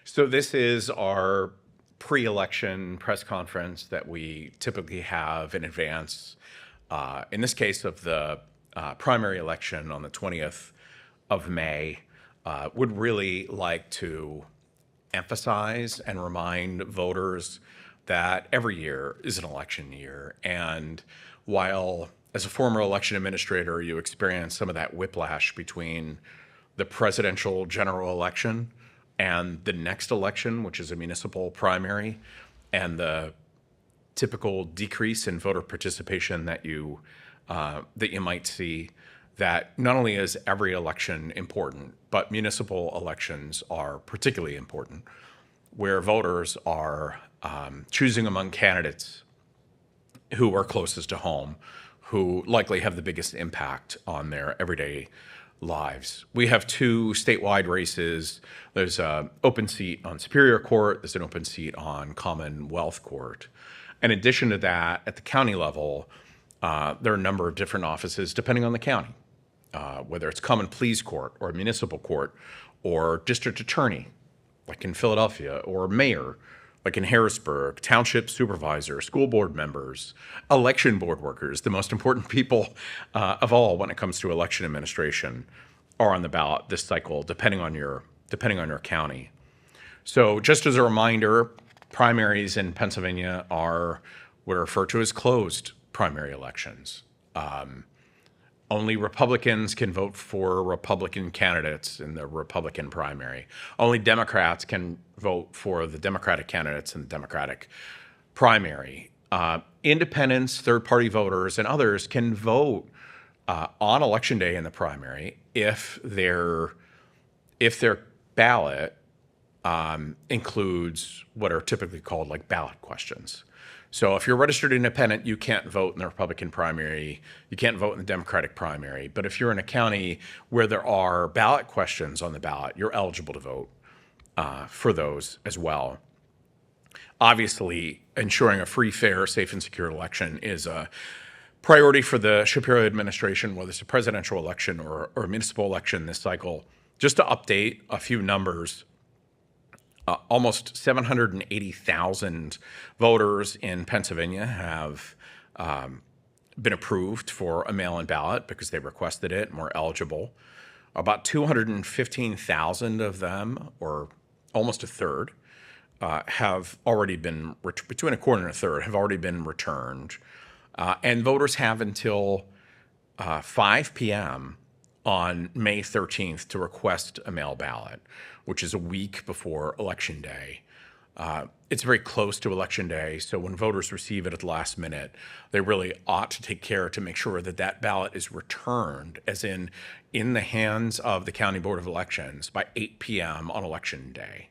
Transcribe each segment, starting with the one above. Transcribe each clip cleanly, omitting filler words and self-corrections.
So this is our pre-election press conference that we typically have in advance, in this case of the primary election on the 20th of May. Would really like to emphasize and remind voters that every year is an election year. And while as a former election administrator, you experience some of that whiplash between the presidential general election and the next election, which is a municipal primary, and the typical decrease in voter participation that you might see, that not only is every election important, but municipal elections are particularly important, where voters are choosing among candidates who are closest to home, who likely have the biggest impact on their everyday lives. We have two statewide races. There's an open seat on Superior Court. There's an open seat on Commonwealth Court. In addition to that, at the county level, there are a number of different offices depending on the county, whether it's Common Pleas Court or Municipal Court or District Attorney, like in Philadelphia, or Mayor, like in Harrisburg, Township Supervisor, School Board members, Election Board workers, the most important people of all when it comes to election administration, are on the ballot this cycle, depending on your county. So just as a reminder, primaries in Pennsylvania are what are referred to as closed primary elections. Only Republicans can vote for Republican candidates in the Republican primary. Only Democrats can vote for the Democratic candidates in the Democratic primary. Independents, third-party voters, and others can vote on Election Day in the primary if their ballot includes what are typically called like ballot questions. So if you're a registered independent, you can't vote in the Republican primary. You can't vote in the Democratic primary. But if you're in a county where there are ballot questions on the ballot, you're eligible to vote for those as well. Obviously, ensuring a free, fair, safe, and secure election is a priority for the Shapiro administration, whether it's a presidential election or a municipal election this cycle. Just to update a few numbers, almost 780,000 voters in Pennsylvania have been approved for a mail-in ballot because they requested it and were eligible. About 215,000 of them, or almost a third, have already been, between a quarter and a third, have already been returned. And voters have until 5 p.m. on May 13th to request a mail ballot, which is a week before Election Day. It's very close to Election Day, so when voters receive it at the last minute, they really ought to take care to make sure that that ballot is returned, as in the hands of the County Board of Elections by 8 p.m. on Election Day.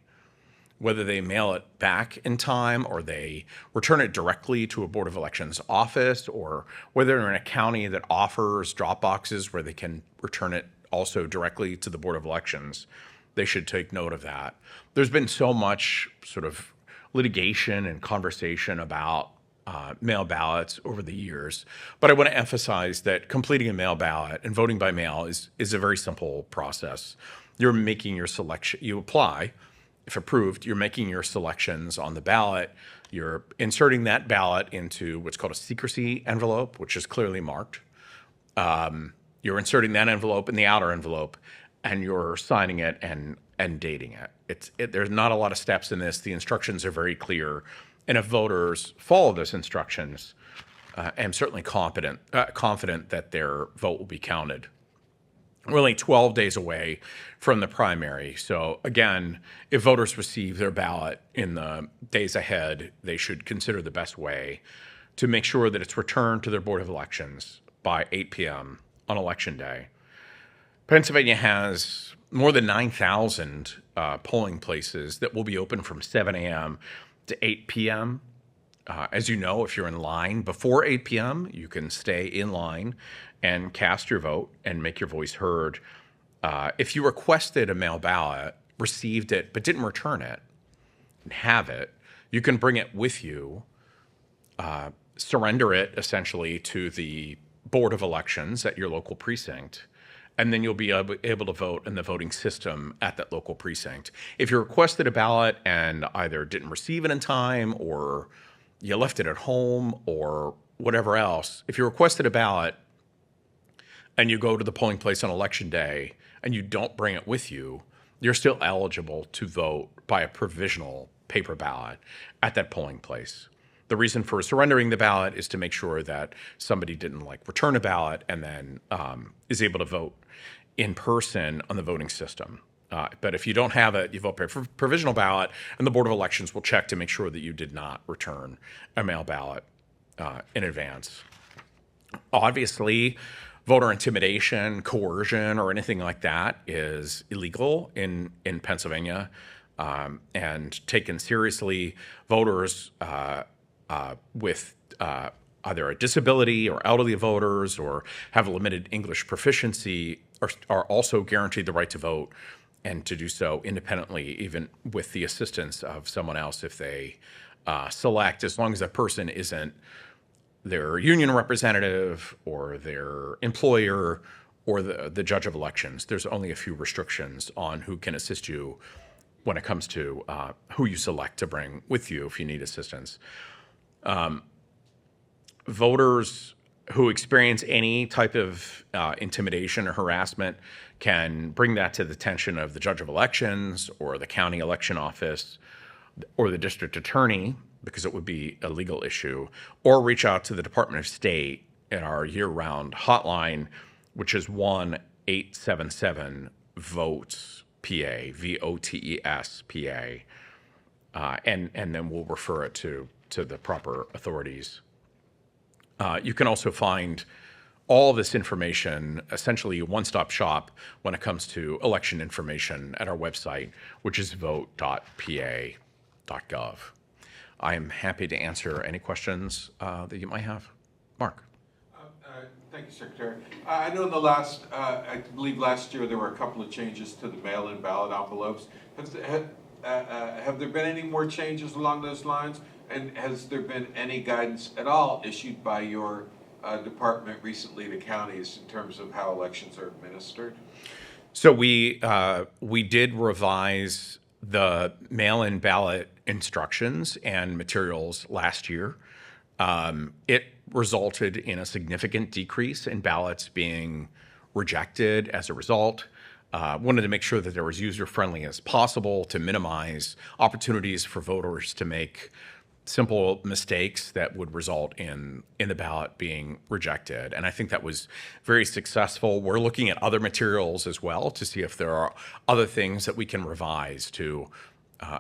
Whether they mail it back in time or they return it directly to a Board of Elections office, or whether they're in a county that offers drop boxes where they can return it also directly to the Board of Elections, they should take note of that. There's been so much sort of litigation and conversation about mail ballots over the years, but I want to emphasize that completing a mail ballot and voting by mail is a very simple process. You're making your selection, you apply. If approved, you're making your selections on the ballot. You're inserting that ballot into what's called a secrecy envelope, which is clearly marked. You're inserting that envelope in the outer envelope, and you're signing it and dating it. There's not a lot of steps in this. The instructions are very clear. And if voters follow those instructions, I'm certainly confident that their vote will be counted. We're only 12 days away from the primary. So again, if voters receive their ballot in the days ahead, they should consider the best way to make sure that it's returned to their Board of Elections by 8 p.m. on Election Day. Pennsylvania has more than 9,000 polling places that will be open from 7 a.m. to 8 p.m. As you know, if you're in line before 8 p.m., you can stay in line and cast your vote and make your voice heard. If you requested a mail ballot, received it, but didn't return it, and have it, you can bring it with you, surrender it essentially to the Board of Elections at your local precinct, and then you'll be able to vote in the voting system at that local precinct. If you requested a ballot and either didn't receive it in time, or you left it at home, or whatever else, if you requested a ballot and you go to the polling place on election day and you don't bring it with you, you're still eligible to vote by a provisional paper ballot at that polling place. The reason for surrendering the ballot is to make sure that somebody didn't return a ballot and then is able to vote in person on the voting system. But if you don't have it, you vote by provisional ballot, and the Board of Elections will check to make sure that you did not return a mail ballot in advance. Obviously, voter intimidation, coercion, or anything like that is illegal in Pennsylvania and taken seriously. Voters with either a disability or elderly voters or have limited English proficiency are also guaranteed the right to vote, and to do so independently, even with the assistance of someone else if they select, as long as that person isn't their union representative or their employer or the judge of elections. There's only a few restrictions on who can assist you when it comes to who you select to bring with you if you need assistance. Voters who experience any type of intimidation or harassment can bring that to the attention of the judge of elections or the county election office or the district attorney, because it would be a legal issue, or reach out to the Department of State in our year-round hotline, which is 1-877-VOTES-PA, VOTES-PA, and then we'll refer it to the proper authorities. You can also find all this information, essentially a one-stop shop when it comes to election information at our website, which is vote.pa.gov. I am happy to answer any questions that you might have. Mark. Thank you, Secretary. I know in the last, I believe last year, there were a couple of changes to the mail-in ballot envelopes. Have there been any more changes along those lines? And has there been any guidance at all issued by your department recently to counties in terms of how elections are administered? So we did revise the mail-in ballot instructions and materials last year. It resulted in a significant decrease in ballots being rejected as a result. Wanted to make sure that they were as user-friendly as possible to minimize opportunities for voters to make simple mistakes that would result in the ballot being rejected. And I think that was very successful. We're looking at other materials as well to see if there are other things that we can revise to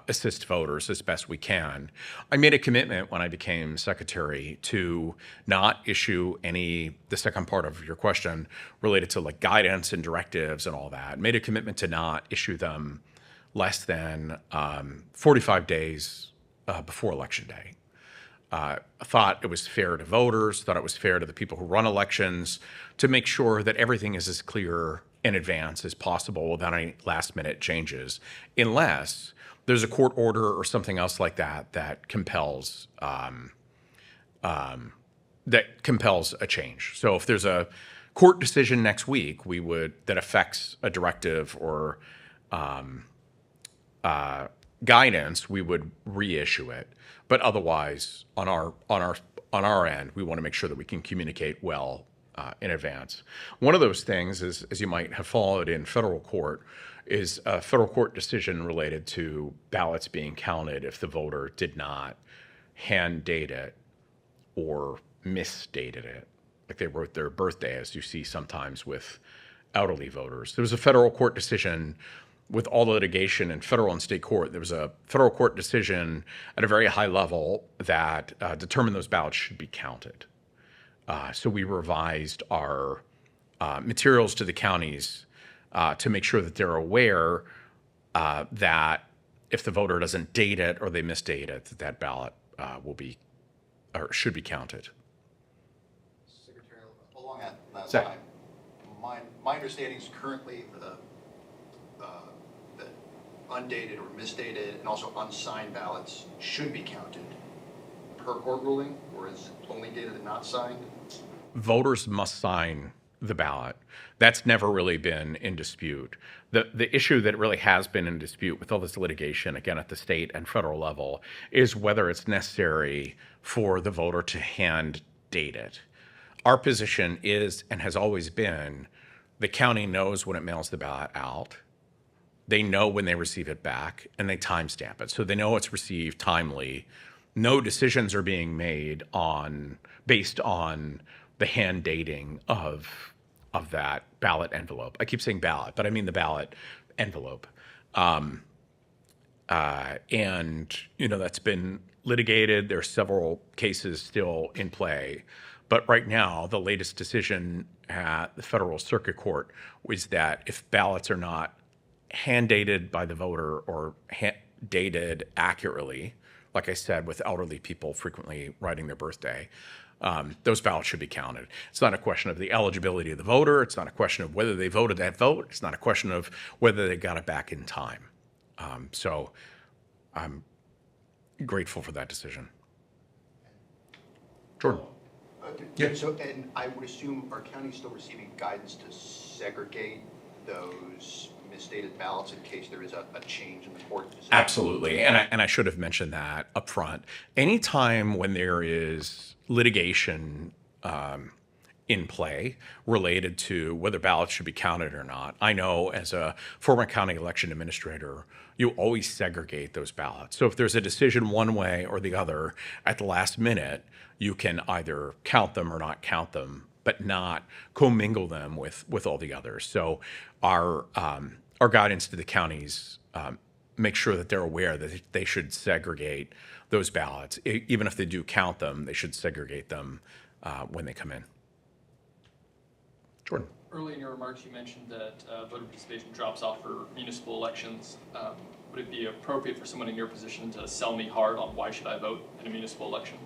assist voters as best we can. I made a commitment when I became secretary to not issue the second part of your question related to guidance and directives and all that. Made a commitment to not issue them less than 45 days before Election Day. I thought it was fair to voters, thought it was fair to the people who run elections to make sure that everything is as clear in advance as possible without any last-minute changes, unless there's a court order or something else like that that compels a change. So if there's a court decision next week, that affects a directive or guidance, we would reissue it. But otherwise, on our end, we want to make sure that we can communicate well in advance. One of those things is, as you might have followed in federal court, is a federal court decision related to ballots being counted if the voter did not hand date it or misdated it, like they wrote their birthday, as you see sometimes with elderly voters. There was a federal court decision with all the litigation in federal and state court. There was a federal court decision at a very high level that determined those ballots should be counted. So we revised our materials to the counties to make sure that they're aware that if the voter doesn't date it or they misdate it, that ballot will be or should be counted. Secretary, along that line, my understanding is currently the undated or misdated and also unsigned ballots should be counted per court ruling, or is it only dated and not signed? Voters must sign the ballot. That's never really been in dispute. The issue that really has been in dispute with all this litigation, again at the state and federal level, is whether it's necessary for the voter to hand date it. Our position is and has always been the county knows when it mails the ballot out. They know when they receive it back, and they timestamp it. So they know it's received timely. No decisions are being made based on the hand dating of that ballot envelope. I keep saying ballot, but I mean the ballot envelope. And that's been litigated. There's several cases still in play. But right now, the latest decision at the Federal Circuit Court was that if ballots are not hand dated by the voter or dated accurately, like I said, with elderly people frequently writing their birthday, those ballots should be counted. It's not a question of the eligibility of the voter. It's not a question of whether they voted that vote. It's not a question of whether they got it back in time. So I'm grateful for that decision. Jordan. Yeah. So, and I would assume, are counties still receiving guidance to segregate those misstated ballots in case there is a change in the court decision? Absolutely, and I should have mentioned that up front. Anytime when there is litigation in play related to whether ballots should be counted or not, I know as a former county election administrator, you always segregate those ballots. So if there's a decision one way or the other at the last minute, you can either count them or not count them, but not commingle them with all the others. So our guidance to the counties make sure that they're aware that they should segregate those ballots. Even if they do count them, they should segregate them when they come in. Jordan. Early in your remarks, you mentioned that voter participation drops off for municipal elections. Would it be appropriate for someone in your position to sell me hard on why should I vote in a municipal election?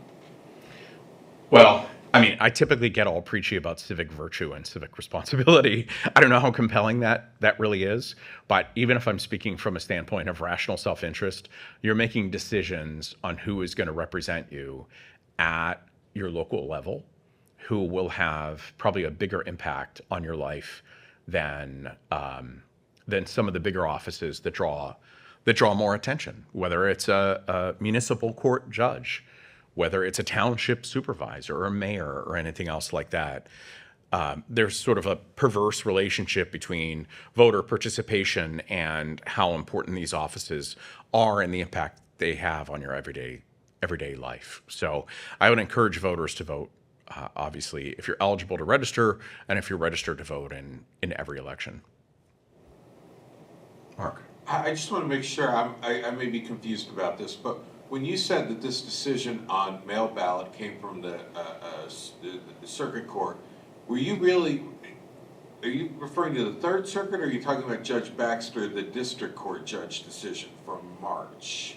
Well, I mean, I typically get all preachy about civic virtue and civic responsibility. I don't know how compelling that really is, but even if I'm speaking from a standpoint of rational self-interest, you're making decisions on who is going to represent you at your local level, who will have probably a bigger impact on your life than some of the bigger offices that draw more attention, whether it's a municipal court judge, whether it's a township supervisor or a mayor or anything else like that. There's sort of a perverse relationship between voter participation and how important these offices are and the impact they have on your everyday life. So I would encourage voters to vote, obviously, if you're eligible to register and if you're registered to vote in every election. Mark. I just want to make sure, I may be confused about this, but when you said that this decision on mail ballot came from the circuit court, are you referring to the Third Circuit, or are you talking about Judge Baxter, the district court judge decision from March?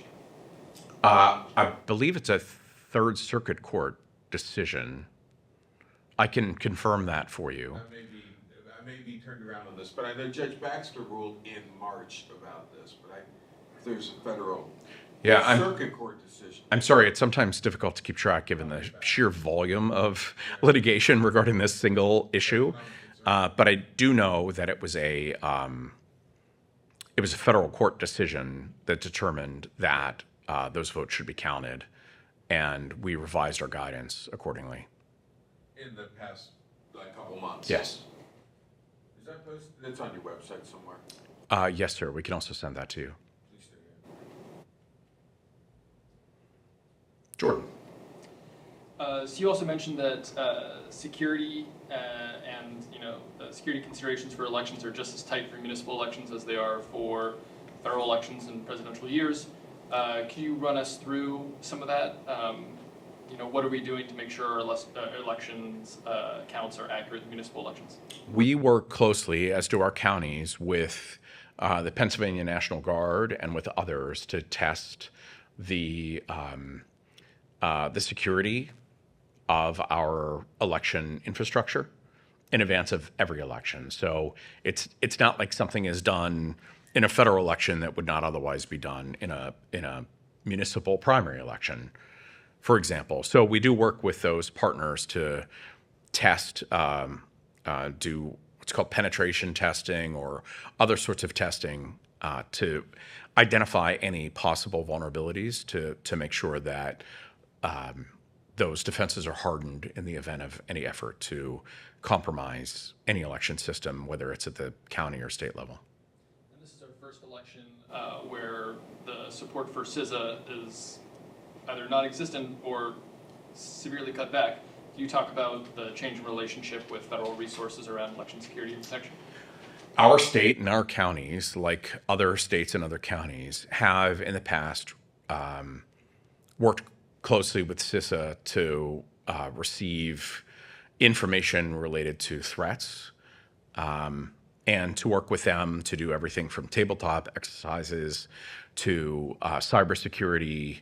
I believe it's a Third Circuit Court decision. I can confirm that for you. I may be turned around on this, but I know Judge Baxter ruled in March about this, but if there's a federal circuit court decision. I'm sorry, it's sometimes difficult to keep track given the sheer volume of litigation regarding this single issue. But I do know that it was a federal court decision that determined that those votes should be counted, and we revised our guidance accordingly. In the past couple months? Yes. Is that posted? It's on your website somewhere. Yes, sir. We can also send that to you. Please do. Jordan. So you also mentioned that security and security considerations for elections are just as tight for municipal elections as they are for federal elections and presidential years. Can you run us through some of that? What are we doing to make sure our elections counts are accurate in municipal elections? We work closely, as do our counties, with the Pennsylvania National Guard and with others to test the security of our election infrastructure in advance of every election. So it's not like something is done in a federal election that would not otherwise be done in a municipal primary election, for example. So we do work with those partners to test do what's called penetration testing or other sorts of testing to identify any possible vulnerabilities to make sure that those defenses are hardened in the event of any effort to compromise any election system, whether it's at the county or state level. And this is our first election where the support for CISA is either non-existent or severely cut back. Can you talk about the change in relationship with federal resources around election security and protection? Our state and our counties, like other states and other counties, have in the past worked closely with CISA to receive information related to threats and to work with them to do everything from tabletop exercises to cybersecurity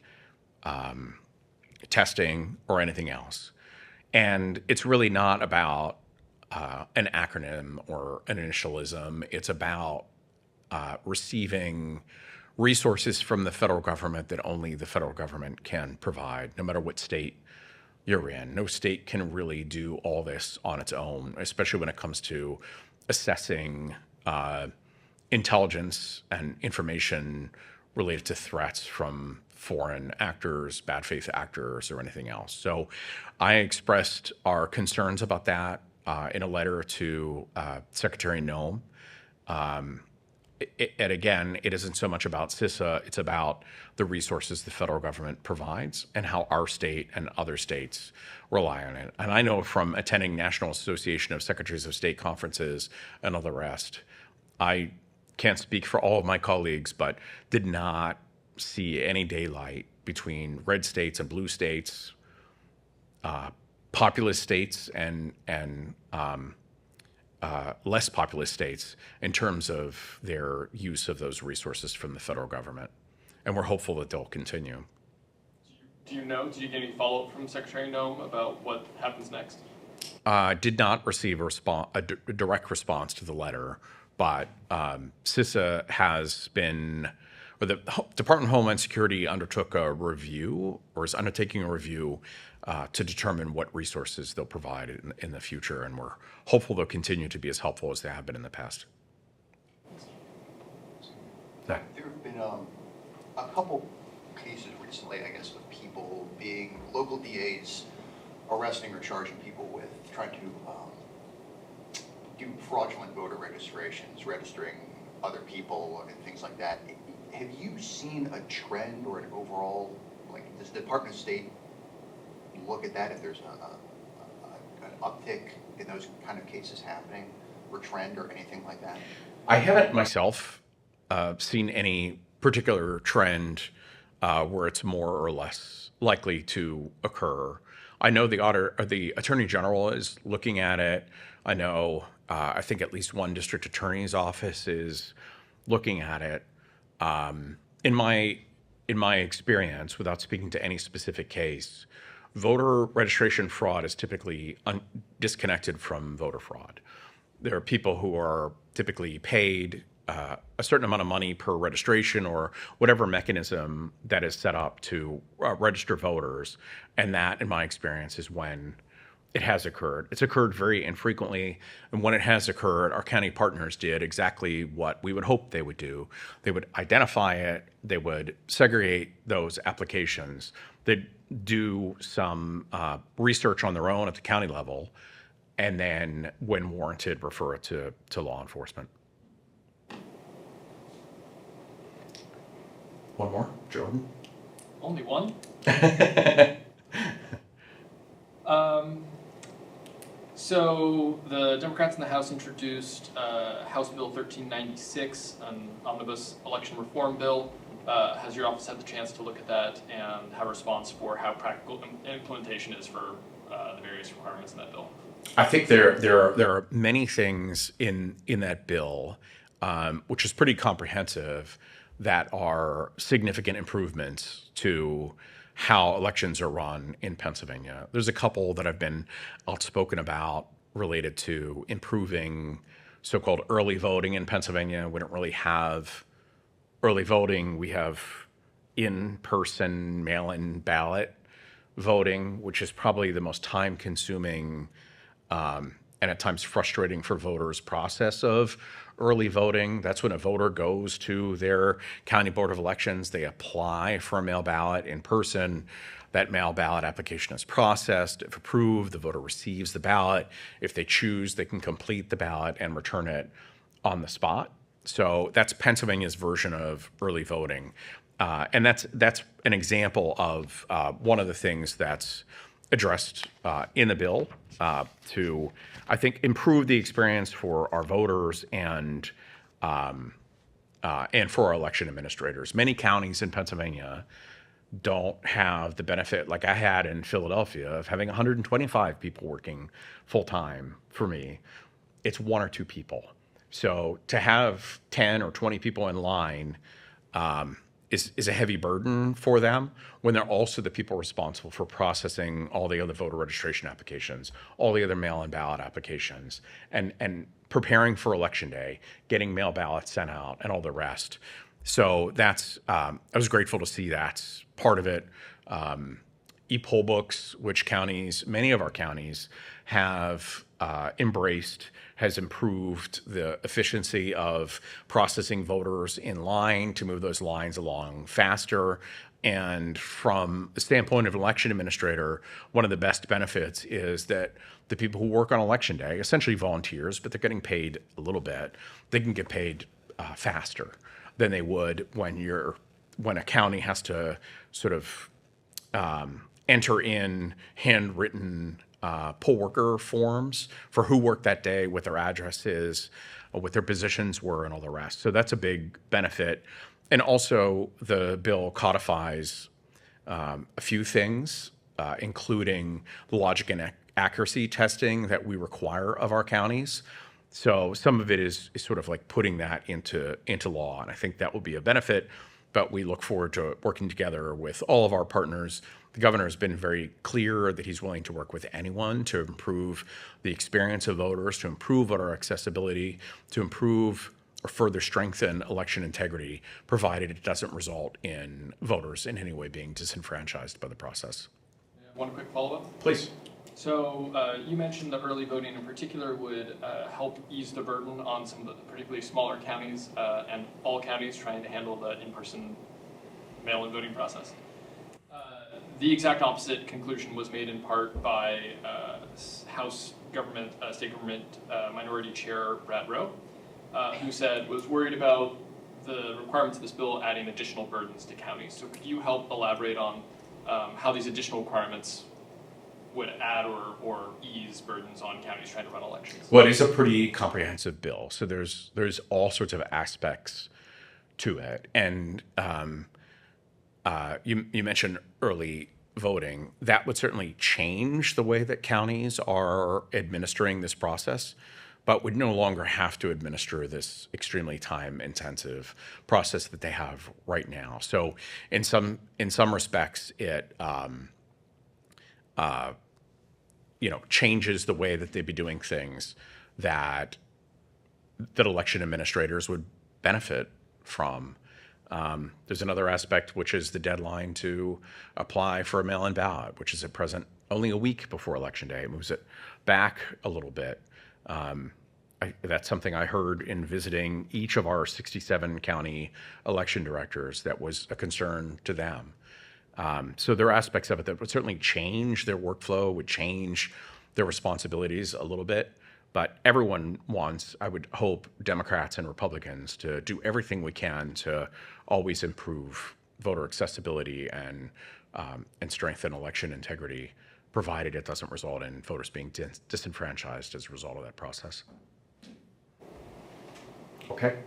testing or anything else. And it's really not about an acronym or an initialism. It's about receiving resources from the federal government that only the federal government can provide, no matter what state you're in. No state can really do all this on its own, especially when it comes to assessing intelligence and information related to threats from foreign actors, bad faith actors, or anything else. So I expressed our concerns about that in a letter to Secretary Noem. And again, it isn't so much about CISA, it's about the resources the federal government provides and how our state and other states rely on it. And I know from attending National Association of Secretaries of State conferences and all the rest, I can't speak for all of my colleagues, but did not see any daylight between red states and blue states, populous states and less populous states in terms of their use of those resources from the federal government. And we're hopeful that they'll continue. Did you get any follow-up from Secretary Noem about what happens next? Did not receive a direct response to the letter, but CISA has been, or the Department of Homeland Security undertook a review, or is undertaking a review to determine what resources they'll provide in the future, and we're hopeful they'll continue to be as helpful as they have been in the past. There have been a couple cases recently, I guess, of people being, local DAs arresting or charging people with trying to do fraudulent voter registrations, registering other people and things like that. Have you seen a trend or an overall, like, does the Department of State look at that if there's an uptick in those kind of cases happening, or trend or anything like that? I haven't myself seen any particular trend where it's more or less likely to occur. I know the Attorney General is looking at it. I know I think at least one district attorney's office is looking at it. In my experience, without speaking to any specific case, voter registration fraud is typically disconnected from voter fraud. There are people who are typically paid a certain amount of money per registration or whatever mechanism that is set up to register voters. And that, in my experience, is when it has occurred. It's occurred very infrequently. And when it has occurred, our county partners did exactly what we would hope they would do. They would identify it. They would segregate those applications. They'd do some research on their own at the county level, and then, when warranted, refer it to law enforcement. One more, Jordan? Only one? So the Democrats in the House introduced House Bill 1396, an omnibus election reform bill. Has your office had the chance to look at that and have a response for how practical implementation is for the various requirements in that bill? I think there are many things in that bill, which is pretty comprehensive, that are significant improvements to how elections are run in Pennsylvania. There's a couple that I've been outspoken about related to improving so-called early voting in Pennsylvania. We don't really have early voting. We have in-person mail-in ballot voting, which is probably the most time-consuming and at times frustrating for voters process of early voting. That's when a voter goes to their county board of elections, they apply for a mail ballot in person. That mail ballot application is processed. If approved, the voter receives the ballot. If they choose, they can complete the ballot and return it on the spot. So that's Pennsylvania's version of early voting. And that's an example of one of the things that's addressed in the bill to, I think, improve the experience for our voters and for our election administrators. Many counties in Pennsylvania don't have the benefit, like I had in Philadelphia, of having 125 people working full time for me. It's 1 or 2 people. So to have 10 or 20 people in line is a heavy burden for them when they're also the people responsible for processing all the other voter registration applications, all the other mail-in ballot applications, and preparing for election day, getting mail ballots sent out, and all the rest. So that's I was grateful to see that's part of it. E-poll books, which many of our counties have embraced, has improved the efficiency of processing voters in line to move those lines along faster. And from the standpoint of an election administrator, one of the best benefits is that the people who work on election day, essentially volunteers, but they're getting paid a little bit, they can get paid faster than they would when a county has to sort of enter in handwritten poll worker forms for who worked that day, what their address is, what their positions were, and all the rest. So that's a big benefit. And also, the bill codifies a few things, including the logic and accuracy testing that we require of our counties. So some of it is sort of like putting that into law, and I think that will be a benefit. But we look forward to working together with all of our partners. The governor has been very clear that he's willing to work with anyone to improve the experience of voters, to improve voter accessibility, to improve or further strengthen election integrity, provided it doesn't result in voters in any way being disenfranchised by the process. One quick follow-up. Please. So you mentioned that early voting in particular would help ease the burden on some of the particularly smaller counties and all counties trying to handle the in-person mail-in voting process. The exact opposite conclusion was made in part by House government, state government minority chair Brad Rowe, who was worried about the requirements of this bill adding additional burdens to counties. So could you help elaborate on how these additional requirements would add or ease burdens on counties trying to run elections? Well, it is a pretty comprehensive bill. So there's all sorts of aspects to it. And you mentioned early voting. That would certainly change the way that counties are administering this process, but would no longer have to administer this extremely time-intensive process that they have right now. So in some respects, it changes the way that they'd be doing things that election administrators would benefit from. There's another aspect, which is the deadline to apply for a mail-in ballot, which is at present only a week before Election Day. It moves it back a little bit. That's something I heard in visiting each of our 67 county election directors that was a concern to them. So there are aspects of it that would certainly change their workflow, would change their responsibilities a little bit. But everyone wants, I would hope, Democrats and Republicans to do everything we can to always improve voter accessibility and strengthen election integrity, provided it doesn't result in voters being disenfranchised as a result of that process. Okay.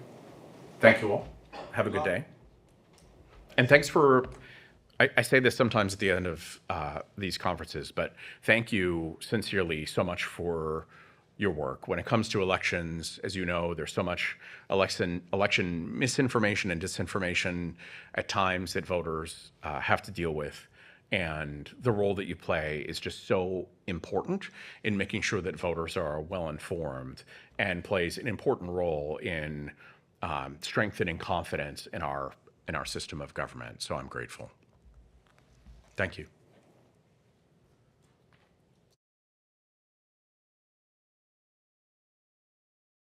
Thank you all. Have a good day. And thanks for, I say this sometimes at the end of these conferences, but thank you sincerely so much for your work. When it comes to elections, as you know, there's so much election misinformation and disinformation at times that voters have to deal with. And the role that you play is just so important in making sure that voters are well informed and plays an important role in strengthening confidence in our system of government. So I'm grateful. Thank you.